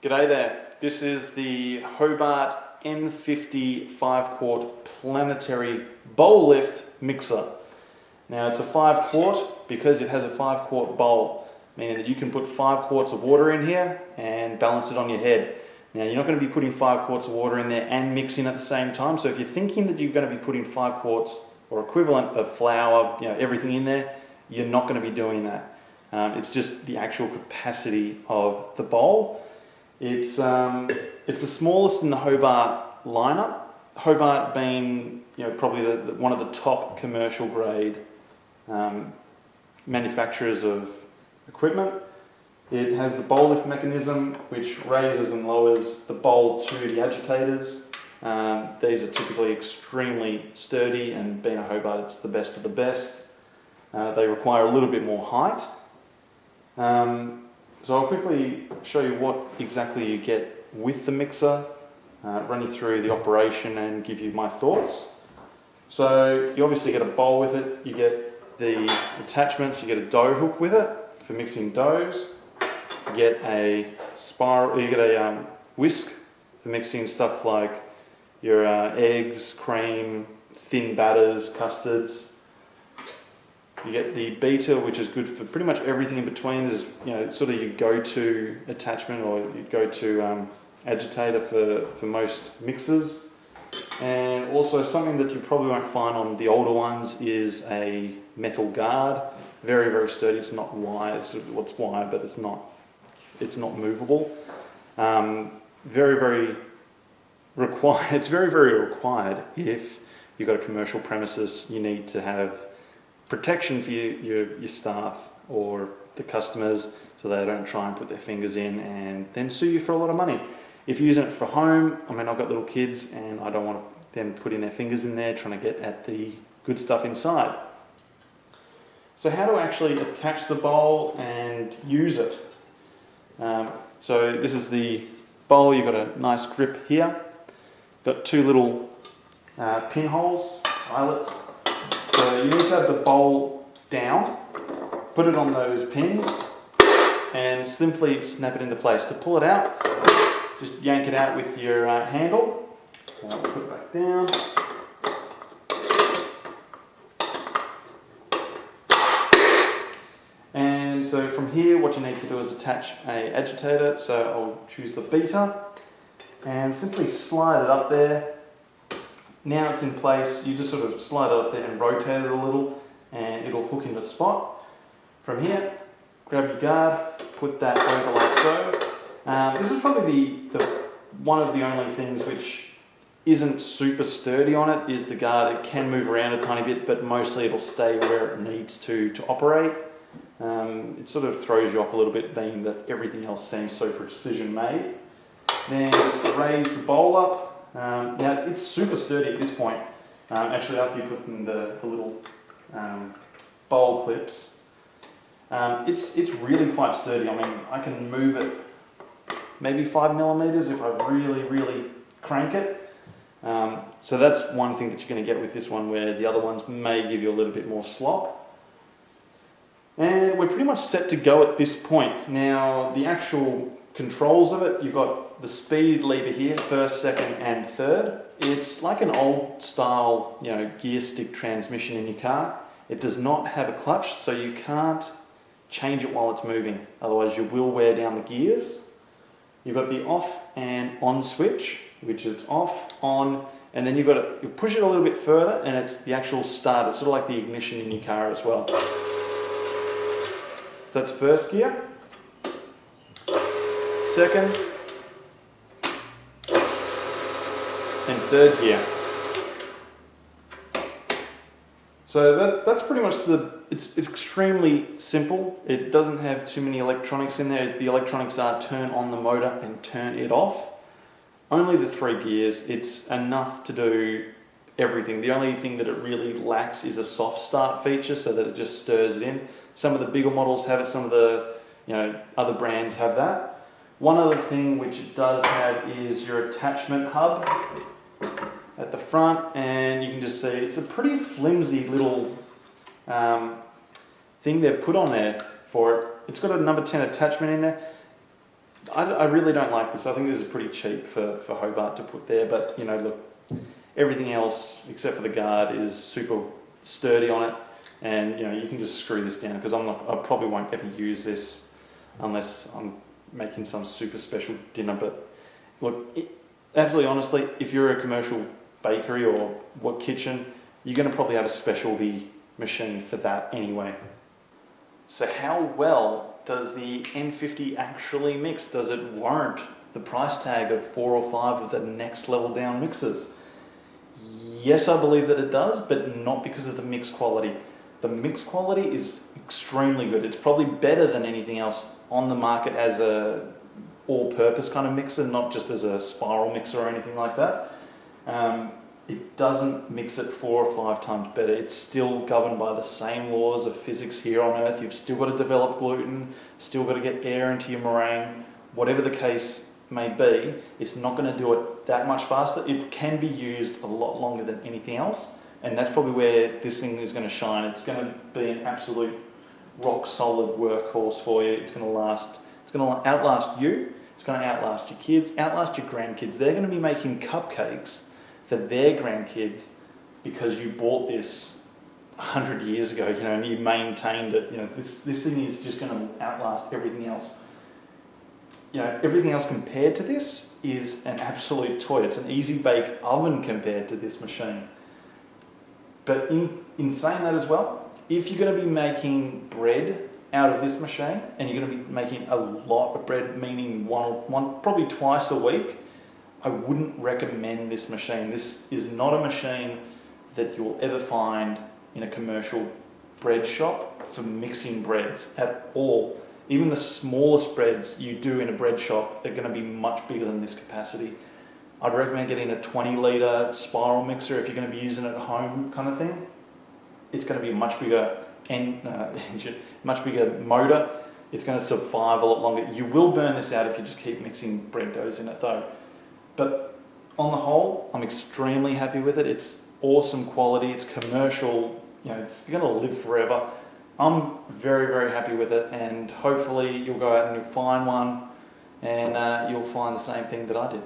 G'day there, this is the Hobart N50 5-quart planetary bowl lift mixer. Now it's a 5-quart because it has a 5-quart bowl, meaning that you can put 5 quarts of water in here and balance it on your head. Now you're not going to be putting 5 quarts of water in there and mixing at the same time, so if you're thinking that you're going to be putting 5 quarts or equivalent of flour, everything in there, you're not going to be doing that. It's just the actual capacity of the bowl. It's the smallest in the Hobart lineup. Hobart being probably one of the top commercial grade manufacturers of equipment. It has the bowl lift mechanism which raises and lowers the bowl to the agitators. These are typically extremely sturdy, and being a Hobart, it's the best of the best. They require a little bit more height. So I'll quickly show you what exactly you get with the mixer, run you through the operation and give you my thoughts. So you obviously get a bowl with it, you get the attachments, you get a dough hook with it for mixing doughs, you get a spiral, you get a whisk for mixing stuff like your eggs, cream, thin batters, custards. You get the beater, which is good for pretty much everything in between. There's sort of your go-to attachment or your go-to agitator for most mixers. And also something that you probably won't find on the older ones is a metal guard. Very, very sturdy. It's not wire. It's wire, but it's not movable. Very, very required. It's very, very required if you've got a commercial premises. You need to have protection for your staff or the customers so they don't try and put their fingers in and then sue you for a lot of money. If you're using it for home, I've got little kids and I don't want them putting their fingers in there trying to get at the good stuff inside. So how to actually attach the bowl and use it. So this is the bowl. You've got a nice grip here. Got 2 little pinholes, eyelets. So you need to have the bowl down, put it on those pins and simply snap it into place. To pull it out, just yank it out with your handle. So I'll put it back down. And so from here what you need to do is attach an agitator. So I'll choose the beater and simply slide it up there. Now it's in place, you just sort of slide it up there and rotate it a little and it'll hook into spot. From here, grab your guard, put that over like so. This is probably the one of the only things which isn't super sturdy on it is the guard. It can move around a tiny bit, but mostly it'll stay where it needs to operate. It sort of throws you off a little bit, being that everything else seems so precision made. Then just raise the bowl up. Now it's super sturdy at this point. Actually, after you put in the little bowl clips, it's really quite sturdy. I can move it maybe 5 millimeters if I really crank it. So that's one thing that you're going to get with this one, where the other ones may give you a little bit more slop. And we're pretty much set to go at this point. Now the actual controls of it, you've got the speed lever here, first, second and third. It's like an old style gear stick transmission in your car. It does not have a clutch, so you can't change it while it's moving, otherwise you will wear down the gears. You've got the off and on switch, which it's off, on, and then you push it a little bit further and it's the actual start. It's sort of like the ignition in your car as well. So that's first gear. Second and third gear. So that's pretty much it's extremely simple. It doesn't have too many electronics in there. The electronics are turn on the motor and turn it off. Only the 3 gears. It's enough to do everything. The only thing that it really lacks is a soft start feature so that it just stirs it in. Some of the bigger models have it, some of the other brands have that. One other thing which it does have is your attachment hub at the front, and you can just see it's a pretty flimsy little thing they've put on there for it. It's got a number 10 attachment in there. I really don't like this. I think this is pretty cheap for Hobart to put there, but you know, look, everything else except for the guard is super sturdy on it, and you know, you can just screw this down because I probably won't ever use this unless I'm making some super special dinner. But look, absolutely honestly, if you're a commercial bakery or what kitchen, you're going to probably have a specialty machine for that anyway. So how well does the N50 actually mix? Does it warrant the price tag of 4 or 5 of the next level down mixers? Yes, I believe that it does, but not because of the mix quality. The mix quality is extremely good. It's probably better than anything else on the market as a all-purpose kind of mixer, not just as a spiral mixer or anything like that. It doesn't mix it 4 or 5 times better. It's still governed by the same laws of physics here on Earth. You've still got to develop gluten, still got to get air into your meringue. Whatever the case may be, it's not going to do it that much faster. It can be used a lot longer than anything else, and that's probably where this thing is going to shine. It's going to be an absolute rock solid workhorse for you. It's going to last. It's going to outlast you. It's going to outlast your kids, outlast your grandkids. They're going to be making cupcakes for their grandkids because you bought this 100 years ago, you know, and you maintained it. You know, this thing is just going to outlast everything else. You know, everything else compared to this is an absolute toy. It's an easy bake oven compared to this machine. But in saying that as well, if you're going to be making bread out of this machine and you're going to be making a lot of bread, meaning one probably twice a week, I wouldn't recommend this machine. This is not a machine that you'll ever find in a commercial bread shop for mixing breads at all. Even the smallest breads you do in a bread shop are going to be much bigger than this capacity. I'd recommend getting a 20-litre spiral mixer if you're going to be using it at home kind of thing. It's going to be a much bigger engine, much bigger motor. It's going to survive a lot longer. You will burn this out if you just keep mixing bread doughs in it though. But on the whole, I'm extremely happy with it. It's awesome quality. It's commercial. You know, it's going to live forever. I'm very, very happy with it, and hopefully you'll go out and you'll find one, and you'll find the same thing that I did.